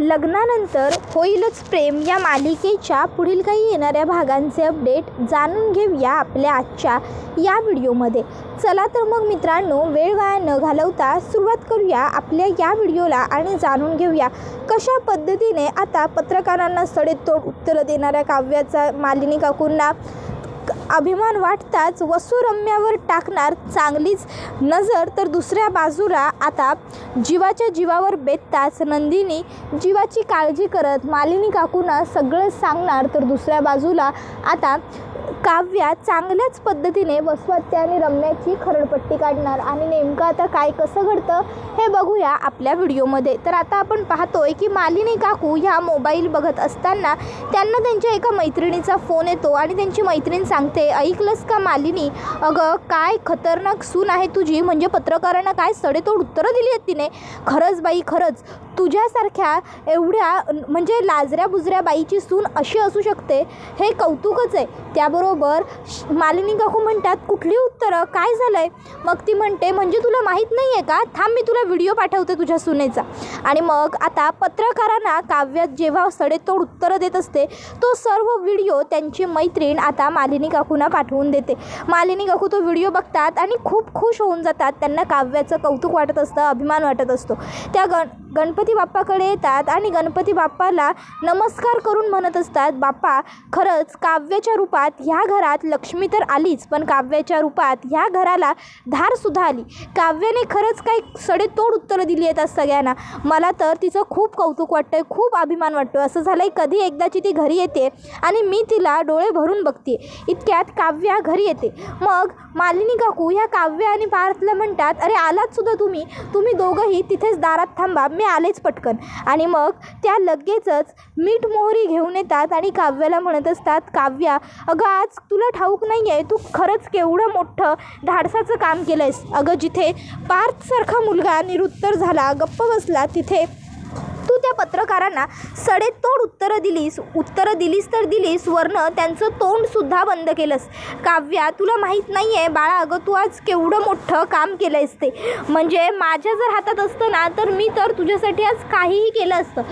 लग्नानंतर होईलच प्रेम या मालिकेच्या पुढील काही येणाऱ्या भागांचे अपडेट जाणून घेऊया आपल्या आजच्या या व्हिडिओमध्ये। चला तर मग मित्रांनो, वेळ वाया न घालवता सुरुवात करूया आपल्या या व्हिडिओला आणि जाणून घेऊया कशा पद्धतीने आता पत्रकारांना सडेतोड उत्तरं देणाऱ्या काव्याचा मालिनी काकूंना अभिमान वाटताच वसू रम्यावर टाकणार चांगलीच नजर, तर दुसऱ्या बाजूला आता जीवाच्या जीवावर बेतताच नंदिनी जीवाची काळजी करत मालिनी काकूंना सगळं सांगणार, तर दुसऱ्या बाजूला आता काव्या चांगल्याच पद्धतीने वसवात्या आणि रम्याची खरडपट्टी काढणार। आणि नेमकं आता काय कसं घडतं हे बघूया आपल्या व्हिडिओमध्ये। तर आता आपण पाहतोय की मालिनी काकू ह्या मोबाईल बघत असताना त्यांना त्यांच्या एका मैत्रिणीचा फोन येतो आणि त्यांची मैत्रीण सांगते, ऐकलंस का मालिनी, अगं काय खतरनाक सून आहे तुझी, म्हणजे पत्रकारांना काय सडेतोड उत्तरं दिली आहेत तिने। खरंच बाई, खरंच तुझ्यासारख्या एवढ्या म्हणजे लाजऱ्या बुजऱ्या बाईची सून अशी असू शकते हे कौतुकच आहे। त्याबरोबर मालिनी काकू म्हणतात, कुठली उत्तरं, काय झालं आहे? मग ती म्हणते, म्हणजे तुला माहीत नाही आहे का, थांब मी तुला व्हिडिओ पाठवते तुझ्या सुनेचा। आणि मग आता पत्रकारांना काव्यात जेव्हा सडेतोड उत्तरं देत असते तो सर्व व्हिडिओ त्यांची मैत्रीण आता मालिनी काकूंना पाठवून देते। मालिनी काकू तो व्हिडिओ बघतात आणि खूप खुश होऊन जातात। त्यांना काव्याचं कौतुक वाटत असतं, अभिमान वाटत असतो। त्या गणपती बाप्पाकडे येतात आणि गणपती बाप्पाला नमस्कार करून म्हणत असतात, बाप्पा खरंच काव्याच्या रूपात ह्या घरात लक्ष्मी तर आलीच, पण काव्याच्या रूपात ह्या घराला धारसुद्धा आली। काव्याने खरंच काही सडेतोड उत्तरं दिली आहेत आज सगळ्यांना। मला तर तिचं खूप कौतुक वाटतं आहे, खूप अभिमान वाटतो। असं झालं आहे कधी एकदाची ती घरी येते आणि मी तिला डोळे भरून बघते, इतक्यात काव्या घरी येते। मग मालिनी काकू ह्या काव्या आणि पार्थला म्हणतात, अरे आलात सुद्धा तुम्ही दोघंही तिथेच दारात थांबा, मी आलेच पटकन। आणि मग त्या लगेचच मीठ मोहरी घेऊन येतात आणि काव्याला म्हणत असतात, काव्या अगं आज तुला ठाऊक नाही आहे, तू खरंच केवढं मोठं धाडसाचं काम केलं आहेस। अगं जिथे पार्थसारखा मुलगा निरुत्तर झाला, गप्प बसला, तिथे तू त्या पत्रकारांना सडेतोड उत्तरं दिलीस तर दिलीस, वरनं त्यांचं तोंडसुद्धा बंद केलंस। काव्या तुला माहीत नाही आहे बाळा, अगं तू आज केवढं मोठं काम केलं आहेस ते, म्हणजे माझ्या जर हातात असतं ना तर मी तर तुझ्यासाठी आज काहीही केलं असतं।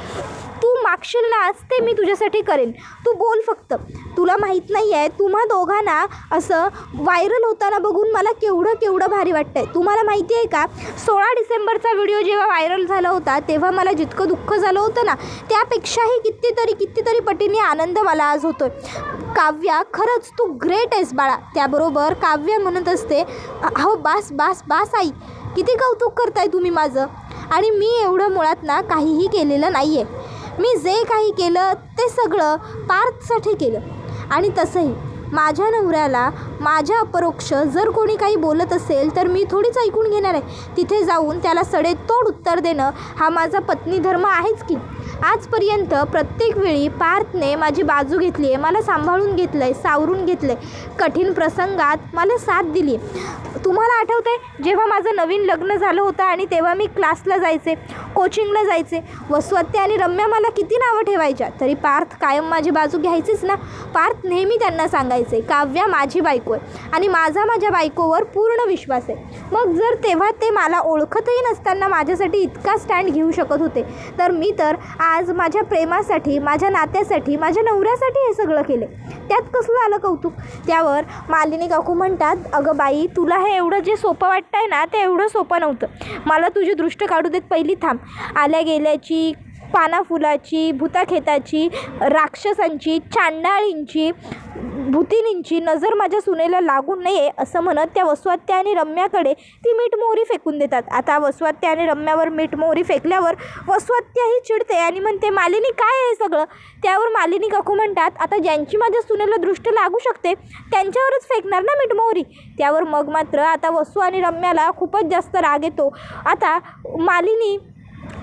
तू मागशील ना आज ते मी तुझ्यासाठी करेन, तू बोल फक्त। तुला माहीत नाही आहे तुम्हा दोघांना असं व्हायरल होताना बघून मला केवढं भारी वाटतं आहे। तुम्हाला माहिती आहे का, 16 डिसेंबरचा व्हिडिओ जेव्हा व्हायरल झाला होता तेव्हा मला जितकं दुःख झालं होतं ना, त्यापेक्षाही कितीतरी पटीने आनंद मला आज होतो आहे। काव्या खरंच तू ग्रेट आहेस बाळा। त्याबरोबर काव्या म्हणत असते, अहो बास आई, किती कौतुक करताय तुम्ही माझं, आणि मी एवढं मुळात ना काहीही केलेलं नाही आहे। मी जे काही केलं ते सगळं पार्थसाठी केलं, आणि तसंही माझ्या नवऱ्याला माझ्या अपरोक्ष जर कोणी काही बोलत असेल तर मी थोडीच ऐकून घेणार आहे। तिथे जाऊन त्याला सडेतोड उत्तर देणं हा माझा पत्नी धर्म आहेच की। आजपर्यंत प्रत्येक वेळी पार्थने माझी बाजू घेतली आहे, मला सांभाळून घेतलं आहे, सावरून घेतलं आहे, कठीण प्रसंगात मला साथ दिली। तुम्हाला आठवतं आहे जेव्हा माझं नवीन लग्न झालं होतं आणि तेव्हा मी क्लासला जायचे, कोचिंगला जायचे, वसवात्या आणि रम्या मला किती नावं ठेवायच्या, तरी पार्थ कायम माझी बाजू घ्यायचीच ना। पार्थ नेहमी त्यांना सांगायचे, काव्या माझी बायको आहे आणि माझ्या बायकोवर पूर्ण विश्वास आहे। मग जर तेव्हा ते मला ओळखतही नसताना माझ्यासाठी इतका स्टँड घेऊ शकत होते, तर मी तर आज माझ्या प्रेमासाठी, माझ्या नात्यासाठी, माझ्या नवऱ्यासाठी हे सगळं केले, त्यात कसलं आलं कौतुक? त्यावर मालिनी काकू म्हणतात, अगं बाई तुला हे एवढं जे सोपं वाटतंय ना ते एवढं सोपं नव्हतं। मला तुझी दृष्ट काढू देत, पहिली थांब। आल्या गेल्याची, पानाफुलाची, भूताखेताची, राक्षसांची, चांडाळींची, भूतिनींची नजर माझ्या सुनेला लागू नये असं म्हणत त्या वसवात्या आणि रम्याकडे ती मीठ मोहरी फेकून देतात। आता वसवात्या आणि रम्यावर मीठ मोहरी फेकल्यावर वसवात्याही चिडते आणि म्हणते, मालिनी काय आहे सगळं? त्यावर मालिनी काकू म्हणतात, आता ज्यांची माझ्या सुनेला दृष्ट लागू शकते त्यांच्यावरच फेकणार ना मीठ मोहरी। त्यावर मग मात्र आता वसू आणि रम्याला खूपच जास्त राग येतो। आता मालिनी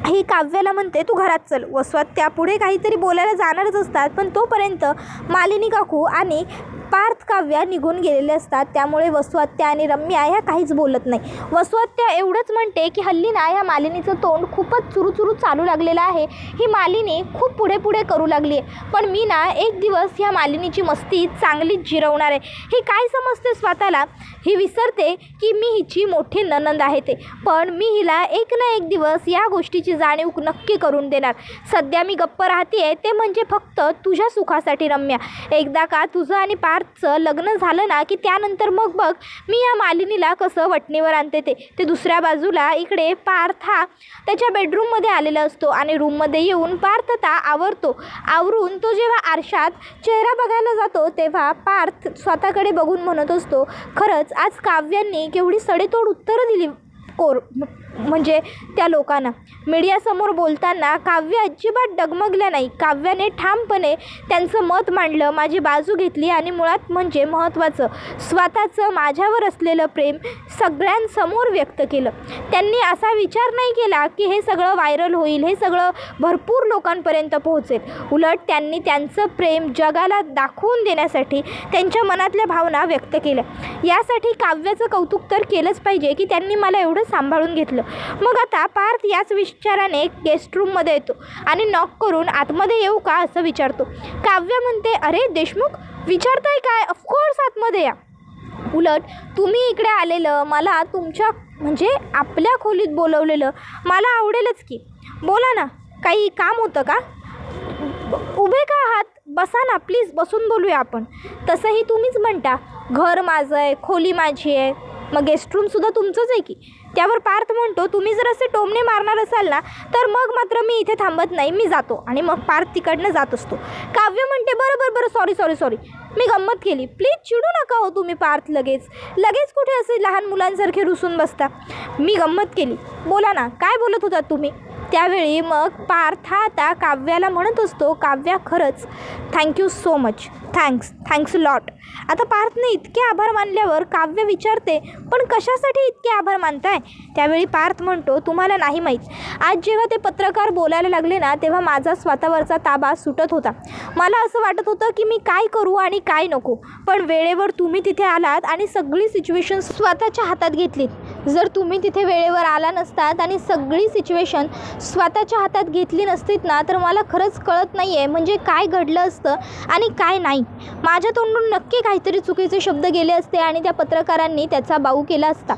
ही काव्याला म्हणते, तू घरात चल। वसवात्या पुढे काहीतरी बोलायला जाणारच असतात, पण तोपर्यंत मालिनी काकू आणि पार्थ काव्या निघून गेलेले असतात। त्यामुळे वसवात्या आणि रम्या ह्या काहीच बोलत नाही। वसवात्या एवढंच म्हणते की हल्ली ना ह्या मालिनीचं तोंड खूपच चुरू चालू लागलेलं आहे, ही मालिनी खूप पुढे करू लागली आहे, पण मी ना एक दिवस ह्या मालिनीची मस्ती चांगलीच जिरवणार आहे। ही काय समजते स्वतःला, ही विसरते की मी हिची मोठी नणंद आहे ते, पण मी हिला एक ना एक दिवस या गोष्टीची जाणीव नक्की करून देणार. सध्या मी गप्प राहते ते म्हणजे फक्त तुझ्या सुखासाठी रम्या. एकदा का तुझं आणि पार्थचं लग्न झालं ना की त्यानंतर मग बघ मी या मालिनीला कसं वटणीवर आणते ते दुसऱ्या बाजूला इकडे पार्थ हा त्याच्या बेडरूममध्ये आलेला असतो आणि रूममध्ये येऊन पार्थ आवरून तो जेव्हा आरशात चेहरा बघायला जातो तेव्हा पार्थ स्वतःकडे बघून म्हणत असतो, खरंच आज काव्यांनी केवढी सडेतोड उत्तरं दिली म्हणजे त्या लोकांना. मीडियासमोर बोलताना काव्य अजिबात डगमगल्या नाही. काव्याने ठामपणे त्यांचं मत मांडलं, माझी बाजू घेतली आणि मुळात म्हणजे महत्त्वाचं स्वतःचं माझ्यावर असलेलं प्रेम सगळ्यांसमोर व्यक्त केलं. त्यांनी असा विचार नाही केला की हे सगळं व्हायरल होईल, हे सगळं भरपूर लोकांपर्यंत पोहोचेल. उलट त्यांनी त्यांचं प्रेम जगाला दाखवून देण्यासाठी त्यांच्या मनातल्या भावना व्यक्त केल्या. यासाठी काव्याचं कौतुक तर केलंच पाहिजे की त्यांनी मला एवढं सांभाळून घेतलं. मग आता पार्थ याच विचाराने गेस्ट रूममध्ये येतो आणि नॉक करून आतमध्ये येऊ का असं विचारतो. काव्य म्हणते, अरे देशमुख विचारताय काय, ऑफकोर्स आतमध्ये या. उलट तुम्ही इकडे आलेलं मला तुमच्या म्हणजे आपल्या खोलीत बोलवलेलं मला आवडेलच की. बोला ना, काही काम होतं का? उभे का आहात? बसा ना प्लीज, बसून बोलूया आपण. तसंही तुम्हीच म्हणता घर माझं आहे, खोली माझी आहे, मग गेस्ट रूमसुद्धा तुमचंच आहे की. त्यावर पार्थ म्हणतो, तुम्ही जर असे टोमणे मारणार असाल ना तर मग मात्र मी इथे थांबत नाही, मी जातो. आणि मग पार्थ तिकडनं जात असतो. काव्य म्हणते, बरं सॉरी मी गंमत केली, प्लीज चिडू नका हो तुम्ही पार्थ. लगेच कुठे असे लहान मुलांसारखे रुसून बसता. मी गंमत केली. बोला ना, काय बोलत होतात तुम्ही? त्यावेळी मग पार्थ हा आता काव्याला म्हणत असतो, काव्या खरंच thank you so much, thanks lot. आता पार्थने इतके आभार मानल्यावर काव्य विचारते, पण कशासाठी इतके आभार मानताय? त्यावेळी पार्थ म्हणतो, तुम्हाला नाही माहीत, आज जेव्हा ते पत्रकार बोलायला लागले ना तेव्हा माझा स्वतःवरचा ताबा सुटत होता. मला असं वाटत होतं की मी काय करू आणि काय नको, पण वेळेवर तुम्ही तिथे आलात आणि सगळी सिच्युएशन स्वतःच्या हातात घेतलीत. जर तुम्ही तिथे वेळेवर आला नसतात आणि सगळी सिच्युएशन स्वतःच्या हातात घेतली नसतीत ना तर मला खरंच कळत नाही आहे म्हणजे काय घडलं असतं आणि काय नाही. माझ्या तोंडून नक्की काहीतरी चुकीचे शब्द गेले असते आणि त्या पत्रकारांनी त्याचा बाऊ केला असता.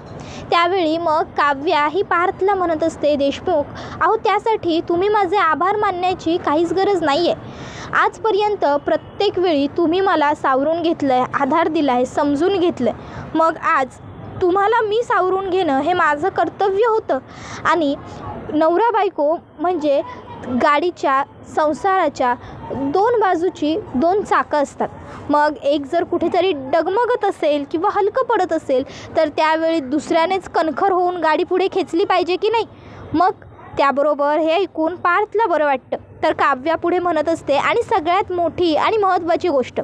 त्यावेळी मग काव्या ही पार्थला म्हणत असते, देशमुख अहो त्यासाठी तुम्ही माझे आभार मानण्याची काहीच गरज नाही आहे. आजपर्यंत प्रत्येक वेळी तुम्ही मला सावरून घेतलं आहे, आधार दिला आहे, समजून घेतलं आहे. मग आज तुम्हाला मी सावरून घेणं हे माझं कर्तव्य होतं. आणि नवरा बायको म्हणजे गाडीच्या संसाराच्या दोन बाजूची दोन चाकं असतात. मग एक जर कुठेतरी डगमगत असेल किंवा हलकं पडत असेल तर त्यावेळी दुसऱ्यानेच कणखर होऊन गाडी पुढे खेचली पाहिजे की नाही. मग त्याबरोबर हे ऐकून पार्थला बरं वाटतं. तर काव्या पुढे म्हणत असते, आणि सगळ्यात मोठी आणि महत्त्वाची गोष्ट,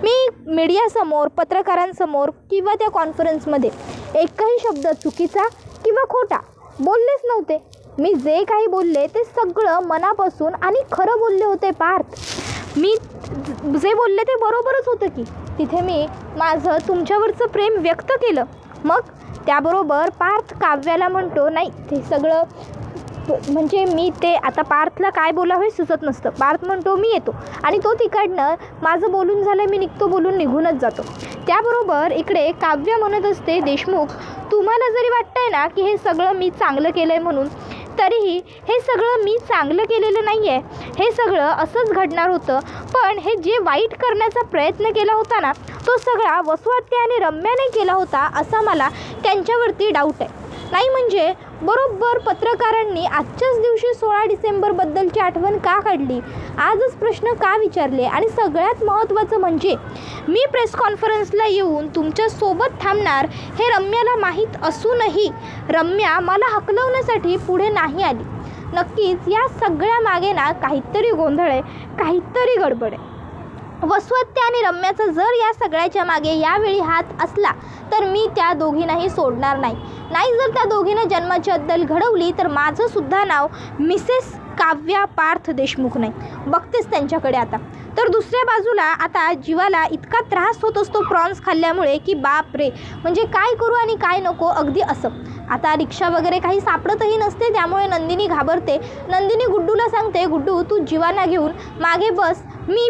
मी मीडियासमोर पत्रकारांसमोर किंवा त्या कॉन्फरन्समध्ये एकही शब्द चुकीचा किंवा खोटा बोललेच नव्हते. मी जे काही बोलले ते सगळं मनापासून आणि खरं बोलले होते पार्थ. मी जे बोलले ते बरोबरच होतं की. तिथे मी माझं तुमच्यावरचं प्रेम व्यक्त केलं. मग त्याबरोबर पार्थ काव्याला म्हणतो, नाही ते सगळं म्हणजे मी ते आता पार्थला काय बोलावं हे सुचत नसतं. पार्थ म्हणतो, मी येतो. आणि तो तिकडनं माझं बोलून झालं मी निघतो बोलून निघूनच जातो. त्याबरोबर इकडे काव्य म्हणत असते, देशमुख तुम्हाला जरी वाटतंय ना की हे सगळं मी चांगलं केलं आहे म्हणून, तरीही हे सगळं मी चांगलं केलेलं नाही आहे. हे सगळं असंच घडणार होतं. पण हे जे वाईट करण्याचा प्रयत्न केला होता ना तो सगळा वसुहत्या आणि रम्याने केला होता असा मला त्यांच्यावरती डाऊट आहे. नाही म्हणजे बरोबर पत्रकारांनी आजच्याच दिवशी 16 डिसेंबरबद्दलची आठवण का काढली, आजच प्रश्न का विचारले, आणि सगळ्यात महत्त्वाचं म्हणजे मी प्रेस कॉन्फरन्सला येऊन तुमच्यासोबत थांबणार हे रम्याला माहीत असूनही रम्या मला हकलवण्यासाठी पुढे नाही आली. नक्कीच या सगळ्या मागे ना काहीतरी गोंधळ आहे, काहीतरी गडबड आहे. वसुहत्या आणि रम्याचा जर या सगळ्याच्या मागे यावेळी हात असला तर मी त्या दोघींनाही सोडणार नाही. जर त्या दोघीनं जन्माची अद्दल घडवली तर माझं सुद्धा नाव मिसेस काव्या पार्थ देशमुख नाही. बघतेच त्यांच्याकडे आता. तर दुसऱ्या बाजूला आता जीवाला इतका त्रास होत असतो प्रॉन्स खाल्ल्यामुळे की बाप रे, म्हणजे काय करू आणि काय नको अगदी असं. आता रिक्षा वगैरे काही सापडतही नसते, त्यामुळे नंदिनी घाबरते. नंदिनी गुड्डूला सांगते, गुड्डू तू जीवाना घेऊन मागे बस, मी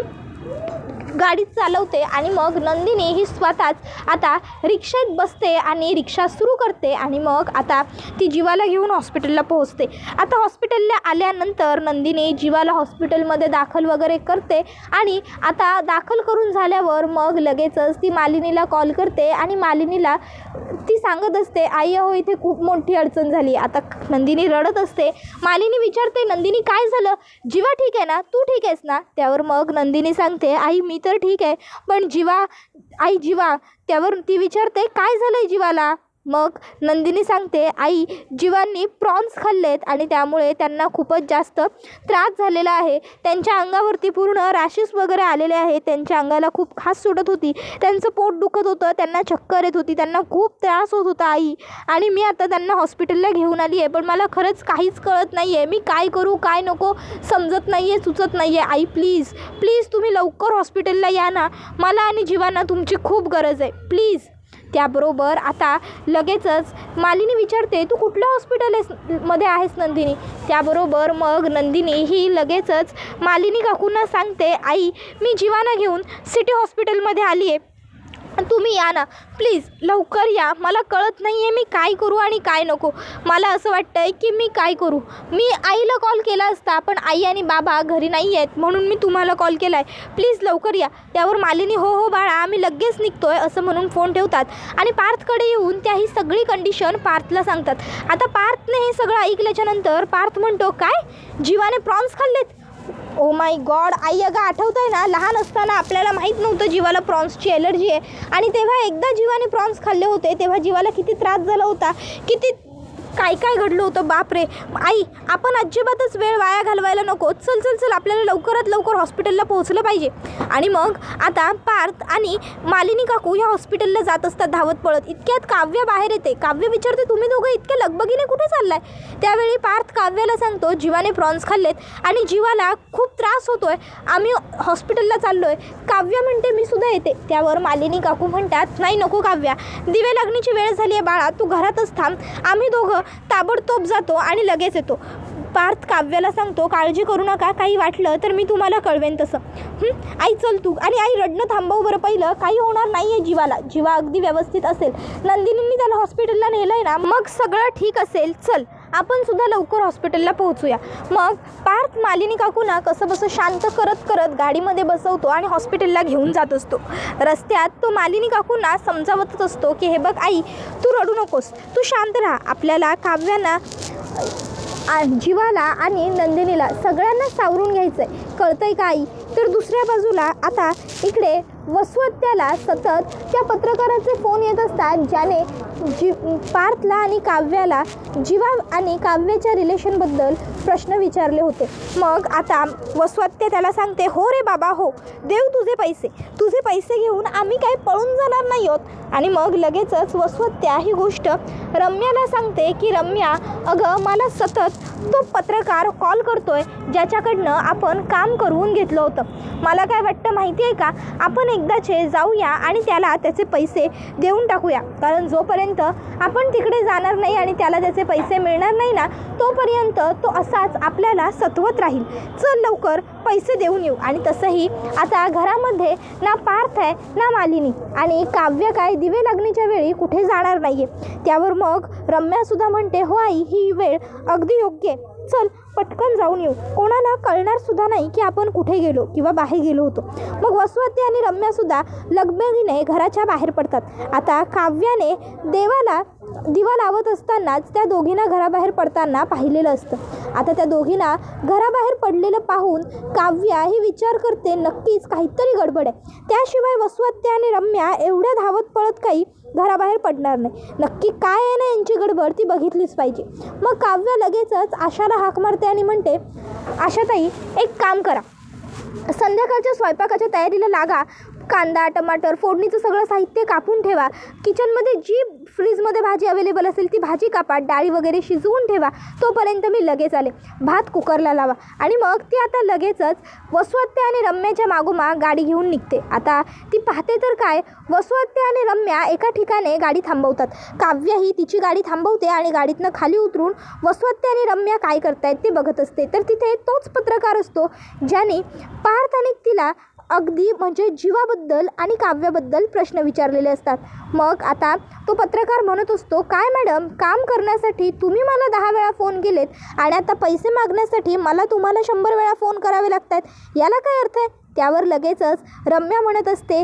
गाडी चालवते आणि मग नंदिनी ही स्वतःच आता रिक्षेत बसते आणि रिक्षा सुरू करते आणि मग आता ती जीवाला घेऊन हॉस्पिटलला पोहोचते. आता हॉस्पिटलला आल्यानंतर नंदिनी जीवाला हॉस्पिटलमध्ये दाखल वगैरे करते आणि आता दाखल करून झाल्यावर मग लगेचच ती मालिनीला कॉल करते आणि मालिनीला ती सांगत असते, आई अहो इथे खूप मोठी अडचण झाली. आता नंदिनी रडत असते. मालिनी विचारते, नंदिनी काय झालं? जीवा ठीक आहे ना? तू ठीक आहेस ना? त्यावर मग नंदिनी सांगते, आई मी तर ठीक आहे, पण जीवा, आई जीवा. त्यावर ती विचारते, काय झालं आहे जीवाला? मग नंदिनी सांगते, आई जीवांनी प्रॉन्स खाल्लेत आणि त्यामुळे त्यांना खूपच जास्त त्रास झालेला आहे. त्यांच्या अंगावरती पूर्ण रॅशेस वगैरे आलेले आहेत. त्यांच्या अंगाला खूप खास सुटत होती. त्यांचं पोट दुखत होतं. त्यांना चक्कर येत होती. त्यांना खूप त्रास होत होता आई. आणि मी आता त्यांना हॉस्पिटलला घेऊन आली आहे, पण मला खरंच काहीच कळत नाही आहे. मी काय करू काय नको समजत नाही आहे, सुचत नाही आहे. आई प्लीज प्लीज तुम्ही लवकर हॉस्पिटलला या ना. मला आणि जीवांना तुमची खूप गरज आहे, प्लीज. त्याबरोबर आता लगेचच मालिनी विचारते, तू कुठल्या हॉस्पिटलमध्ये आहेस नंदिनी? त्याबरोबर मग नंदिनी ही लगेचच मालिनी काकूंना सांगते, आई मी जीवाना घेऊन सिटी हॉस्पिटलमध्ये आली आहे, तुम्ही या ना प्लीज, लवकर या. मला कळत नाही आहे मी काय करू आणि काय नको. मला असं वाटतं आहे की मी काय करू. मी आईला कॉल केला असता, पण आई आणि बाबा घरी नाही आहेत म्हणून मी तुम्हाला कॉल केला आहे. प्लीज लवकर या. त्यावर मालिनी, हो हो बाळा आम्ही लगेच निघतो आहे असं म्हणून फोन ठेवतात आणि पार्थकडे येऊन त्या ही सगळी कंडिशन पार्थला सांगतात. आता पार्थने हे सगळं ऐकल्याच्यानंतर पार्थ म्हणतो, काय जीवाने प्रॉन्स खाल्लेत? Oh my God. आई अगं आठवतं आहे ना, लहान असताना आपल्याला माहीत नव्हतं जीवाला प्रॉन्सची ॲलर्जी आहे आणि तेव्हा एकदा जीवाने प्रॉन्स खाल्ले होते तेव्हा जीवाला किती त्रास झाला होता, किती काय काय घडलं होतं. बापरे. आई आपण अजिबातच वेळ वाया घालवायला नको. चल चल चल आपल्याला लवकरात लवकर हॉस्पिटलला पोहोचलं पाहिजे. आणि मग आता पार्थ आणि मालिनी काकू ह्या हॉस्पिटलला जात असतात धावत पळत. इतक्यात काव्य बाहेर येते. काव्य विचारते, तुम्ही दोघं इतक्या लगबगीने कुठे चाललाय? त्यावेळी पार्थ काव्याला सांगतो, जीवाने प्रॉन्स खाल्लेत आणि जीवाला खूप त्रास होतोय, आम्ही हॉस्पिटलला चाललोय. काव्य म्हणते, मी सुद्धा येते. त्यावर मालिनी काकू म्हणतात, नाही नको काव्या, दिवे लागण्याची वेळ झाली आहे बाळा, तू घरातच थांब. आम्ही दोघं ताबडतोब जातो आणि लगेच येतो. पार्थ काव्याला सांगतो, काळजी करू नका, काही वाटलं तर मी तुम्हाला कळवेन तसं. आई चल तू. आणि आई रडणं थांबव बरं पहिलं, काही होणार नाही आहे जीवाला, जीवा अगदी व्यवस्थित असेल. नंदिनींनी त्याला हॉस्पिटलला नेलं आहे ना, मग सगळं ठीक असेल. चल आपण सुद्धा लवकर हॉस्पिटलला पोहोचूया. मग पार्थ मालिनी काकूंना कसं बसं शांत करत करत गाडीमध्ये बसवतो आणि हॉस्पिटलला घेऊन जात असतो. रस्त्यात तो मालिनी काकूंना समजावतच असतो की हे बघ आई, तू रडू नकोस, तू शांत राहा. आपल्याला काव्यांना, जीवाला आणि नंदिनीला सगळ्यांना सावरून घ्यायचं आहे, कळतं आहे का आई? तर दुसऱ्या बाजूला आता इकडे वसवत्याला सतत त्या पत्रकाराचे फोन येत असतात, ज्याने पार्थला आणि काव्याला जीवा आणि काव्याच्या रिलेशनबद्दल प्रश्न विचारले होते. मग आता वसवत्या त्याला सांगते, हो रे बाबा हो, देव तुझे पैसे घेऊन आम्ही काही पळून जाणार नाही आहोत. आणि मग लगेचच वसवत्या ही गोष्ट रम्याला सांगते की रम्या अगं, मला सतत तो पत्रकार कॉल करतोय ज्याच्याकडनं आपण काम करून घेतलं होतं. मला काय वाटतं माहिती आहे का, आपण एकदाचे जाऊया आणि त्याला त्याचे पैसे देऊन टाकूया, कारण जोपर्यंत आपण तिकडे जाणार नाही आणि त्याला त्याचे पैसे मिळणार नाही ना, तोपर्यंत तो असाच आपल्याला सतवत राहील. चल लवकर पैसे देऊन येऊ. आणि तसंही आता घरामध्ये ना पार्थ आहे ना मालिनी, आणि काव्य काय दिवे लागण्याच्या वेळी कुठे जाणार नाही आहे. त्यावर मग रम्यासुद्धा म्हणते, हो आई ही वेळ अगदी योग्य आहे, चल पटकन जाऊन येऊ, कोणाला कळणारसुद्धा नाही की आपण कुठे गेलो किंवा बाहेर गेलो होतो. मग वसवती आणि रम्यासुद्धा लगबगीने घराच्या बाहेर पडतात. आता काव्याने दिवा लावत असतानाच त्या दोघींना घराबाहेर पडताना पाहिलेलं असतं. आता त्या दोघींना घराबाहेर पडलेलं पाहून काव्या ही विचार करते, नक्कीच काहीतरी गडबड आहे, त्याशिवाय वसवती आणि रम्या एवढ्या धावत पळत काही घराबाहेर पडणार नाही. नक्की काय आहे ना यांची गडबड, ती बघितलीच पाहिजे. मग काव्या लगेचच आशाला हाक मारते आणि म्हणते, आशाताई एक काम करा, संध्याकाळच्या स्वयंपाकाच्या तयारीला लागा. कांदा टमाटर फोडणीचं सगळं साहित्य कापून ठेवा. किचनमध्ये जी फ्रीजमध्ये भाजी अवेलेबल असेल ती भाजी कापा, डाळी वगैरे शिजवून ठेवा, तोपर्यंत मी लगेच आले. भात कुकरला लावा. आणि मग ती आता लगेचच वसुहत्या आणि रम्याच्या मागोमाग गाडी घेऊन निघते. आता ती पाहते तर काय, वसुहत्या आणि रम्या एका ठिकाणी गाडी थांबवतात. काव्या ही तिची गाडी थांबवते आणि गाडीतनं खाली उतरून वसुहत्या आणि रम्या काय करतायत ते बघत असते. तर तिथे तोच पत्रकार असतो ज्याने पार्थ आणि तिला अगदी म्हणजे जीवाबद्दल आणि काव्याबद्दल प्रश्न विचारलेले असतात. मग आता तो पत्रकार म्हणत असतो, काय मॅडम, काम करण्यासाठी तुम्ही मला 10 वेळा फोन केलेत आणि आता पैसे मागण्यासाठी मला तुम्हाला 100 वेळा फोन करावे लागत आहेत, याला काय अर्थ आहे? त्यावर लगेचच रम्या म्हणत असते,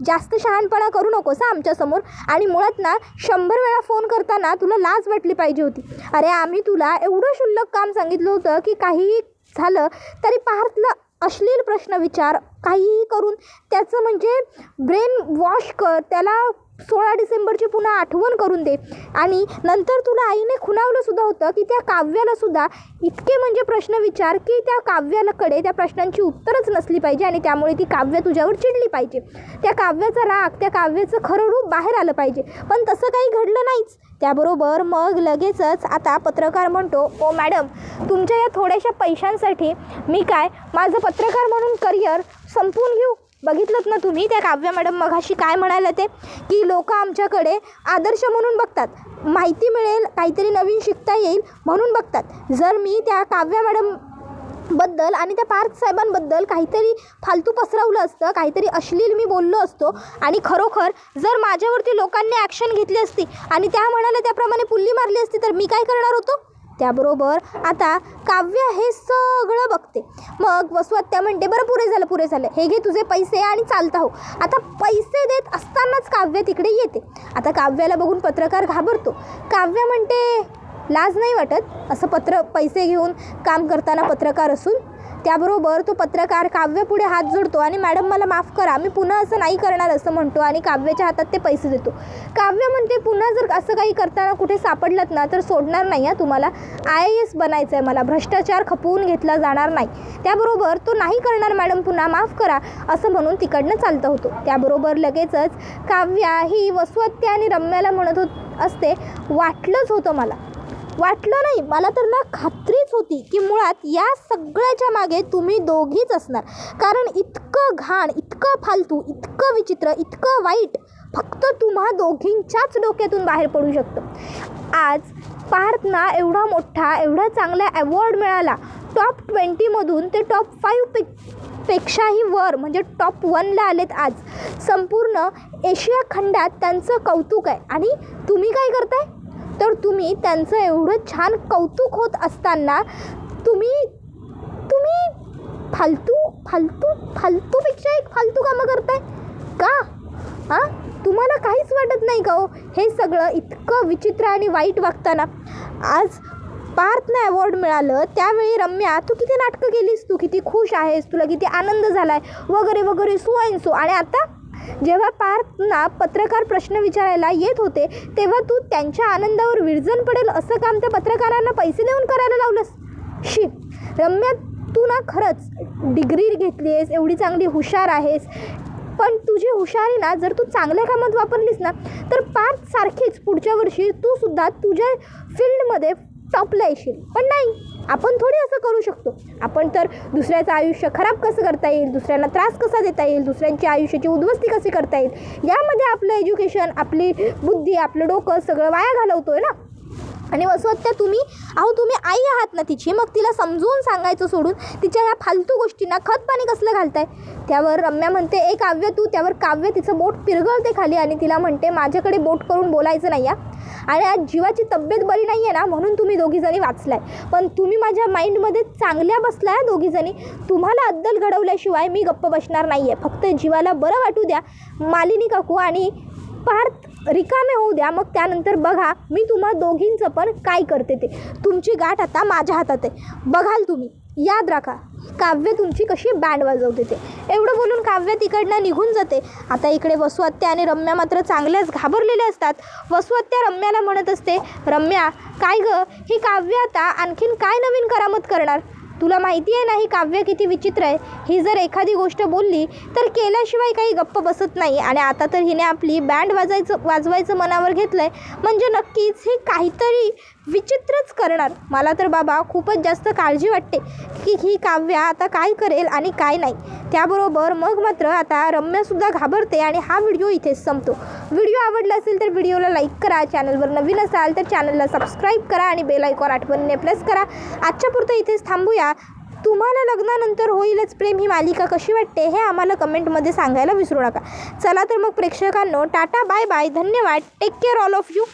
जास्त शहाणपणा करू नकोस आमच्यासमोर. आणि मुळात ना 100 वेळा फोन करताना तुला लाज वाटली पाहिजे होती. अरे आम्ही तुला एवढं क्षुल्लक काम सांगितलं होतं की काहीही झालं तरी पार्थला अश्लील प्रश्न विचार, काहीही करून त्याचं म्हणजे ब्रेन वॉश कर, त्याला 16 डिसेंबरची पुन्हा आठवण करून दे. आणि नंतर तुला आईने खुणावलंसुद्धा होतं की त्या काव्यालासुद्धा इतके म्हणजे प्रश्न विचार की त्या काव्याकडे त्या प्रश्नांची उत्तरच नसली पाहिजे आणि त्यामुळे ती काव्य तुझ्यावर चिडली पाहिजे. त्या काव्याचा राग, त्या काव्याचं खरं रूप बाहेर आलं पाहिजे. पण तसं काही घडलं नाहीच. त्याबरोबर मग लगेचच आता पत्रकार म्हणतो, ओ मॅडम, तुमच्या या थोड्याशा पैशांसाठी मी काय माझं पत्रकार म्हणून करिअर संपवून घेऊ? बघितलंत ना तुम्ही त्या काव्या मॅडम मघाशी काय म्हणाले ते, की लोक आमच्याकडे आदर्श म्हणून बघतात, माहिती मिळेल, काहीतरी नवीन शिकता येईल म्हणून बघतात. जर मी त्या काव्या मॅडम बद्दल आणि त्या पार्थ साहेबांबद्दल काहीतरी फालतू पसरवलं असतं, काहीतरी अश्लील मी बोललो असतो आणि खरोखर जर माझ्यावरती लोकांनी ॲक्शन घेतली असती आणि त्या म्हणाल्या त्याप्रमाणे पुल्ली मारली असती तर मी काय करणार होतो? त्याबरोबर आता काव्य हे सगळं बघते. मग वसुहत्या म्हणते, बरं पुरे झालं, हे घे तुझे पैसे आणि चालता हो. आता पैसे देत असतानाच काव्य तिकडे येते. आता काव्याला बघून पत्रकार घाबरतो. काव्य म्हणते, लाज नाही वाटत असं पैसे घेऊन काम करताना पत्रकार असून? त्याबरोबर तो पत्रकार काव्यापुढे हात जोडतो आणि मॅडम मला माफ करा, मी पुन्हा असं नाही करणार असं म्हणतो आणि काव्याच्या हातात ते पैसे देतो. काव्य म्हणते, पुन्हा जर असं काही करताना कुठे सापडलात ना तर सोडणार नाही तुम्हाला, IAS बनायचं आहे मला, भ्रष्टाचार खपवून घेतला जाणार नाही. त्याबरोबर तो नाही करणार मॅडम, पुन्हा माफ करा असं म्हणून तिकडनं चालतं होतो. त्याबरोबर लगेचच काव्या ही वसुहत्या आणि रम्याला म्हणत असते, वाटलंच होतं वाटलं नाही मला तर ना खात्रीच होती की मुळात या सगळ्याच्या मागे तुम्ही दोघीच असणार. कारण इतकं घाण, इतकं फालतू, इतकं विचित्र, इतकं वाईट फक्त तुम्हा दोघींच्याच डोक्यातून बाहेर पडू शकतं. आज पार्थना एवढा मोठा, एवढा चांगला अवॉर्ड मिळाला. टॉप 20मधून ते टॉप 5 पेक्षाही वर म्हणजे टॉप 1ला आलेत आज. संपूर्ण एशिया खंडात त्यांचं कौतुक आहे आणि तुम्ही काय करताय? तर तुम्ही त्यांचं एवढं छान कौतुक होत असताना तुम्ही फालतूपेक्षा एक फालतू कामं करताय का? तुम्हाला काहीच वाटत नाही का हो हे सगळं इतकं विचित्र आणि वाईट वागताना? आज पार्थने अवॉर्ड मिळालं त्यावेळी रम्या, तू किती नाटकं केलीस, तू किती खुश आहेस, तुला किती आनंद झाला आहे वगैरे वगैरे सो अँड सो. आणि आता जेव्हा पार्थना पत्रकार प्रश्न विचारायला येत होते तेव्हा तू त्यांच्या आनंदावर विरजण पडेल असं काम त्या पत्रकारांना पैसे देऊन करायला लावलंस. रम्या, तू ना खरंच डिग्री घेतली आहेस, एवढी चांगली हुशार आहेस, पण तुझी हुशारी ना जर तू चांगल्या कामात वापरलीस ना तर पार्थ सारखीच पुढच्या वर्षी तू सुद्धा तुझ्या फील्डमध्ये टॉपला येशील. पण नाही, आपण थोडी असं करू शकतो. आपण तर दुसऱ्याचं आयुष्य खराब कसं करता येईल, दुसऱ्यांना त्रास कसा देता येईल, दुसऱ्यांच्या आयुष्याची उद्ध्वस्ती कशी करता येईल, यामध्ये आपलं एज्युकेशन, आपली बुद्धी, आपलं डोकं सगळं वाया घालवतोय ना. आणि वसुहत्या, तुम्ही आई आहात ना तिची, मग तिला समजून सांगायचं सोडून तिच्या ह्या फालतू गोष्टींना खतपाणी कसलं घालताय? त्यावर रम्या म्हणते, काव्य तू. त्यावर काव्य तिचं बोट पिरगळते खाली आणि तिला म्हणते, माझ्याकडे बोट करून बोलायचं नाही आणि आज जीवाची तब्येत बरी नाही आहे ना म्हणून तुम्ही दोघीजणी वाचलाय, पण तुम्ही माझ्या माइंडमध्ये चांगल्या बसलाय दोघीजणी. तुम्हाला अद्दल घडवल्याशिवाय मी गप्प बसणार नाही आहे. फक्त जीवाला बरं वाटू द्या, मालिनी काकू आणि पार्थ रिकामे होऊ द्या, मग त्यानंतर बघा मी तुम्हा दोघींचं पण काय करते ते. तुमची गाठ आता माझ्या हातात आहे, बघाल तुम्ही. याद राखा, काव्य तुमची कशी बँड वाजवते ते. एवढं बोलून काव्य तिकडनं निघून जाते. आता इकडे वसुहत्या आणि रम्या मात्र चांगल्याच घाबरलेल्या असतात. वसुहत्या रम्याला म्हणत असते, रम्या काय गं, ही काव्य आता आणखीन काय नवीन करामत करणार? तुला माहिती आहे ना ही काव्य किती विचित्र आहे. ही जर एखादी गोष्ट बोलली तर केल्याशिवाय काही गप्प बसत नाही आणि आता तर हिने आपली बँड वाजवायचं मनावर घेतलं आहे म्हणजे नक्कीच ही काहीतरी विचित्रच करणार. मला तर बाबा खूपच जास्त काळजी वाटते की ही काव्या आता काय करेल आणि काय नाही. त्याबरोबर मग मात्र आता रम्यासुद्धा घाबरते आणि हा व्हिडिओ इथेच संपतो. व्हिडिओ आवडला असेल तर व्हिडिओला लाईक करा, चॅनलवर नवीन असाल तर चॅनलला सबस्क्राईब करा आणि बेल आयकॉन आठवणीने प्रेस करा. आजच्या पुरतं इथेच थांबूया. तुम्हाला लग्नानंतर होईलच प्रेम ही मालिका कशी वाटते हे आम्हाला कमेंटमध्ये सांगायला विसरू नका. चला तर मग प्रेक्षकांनो, टाटा, बाय बाय, धन्यवाद, take care all of you.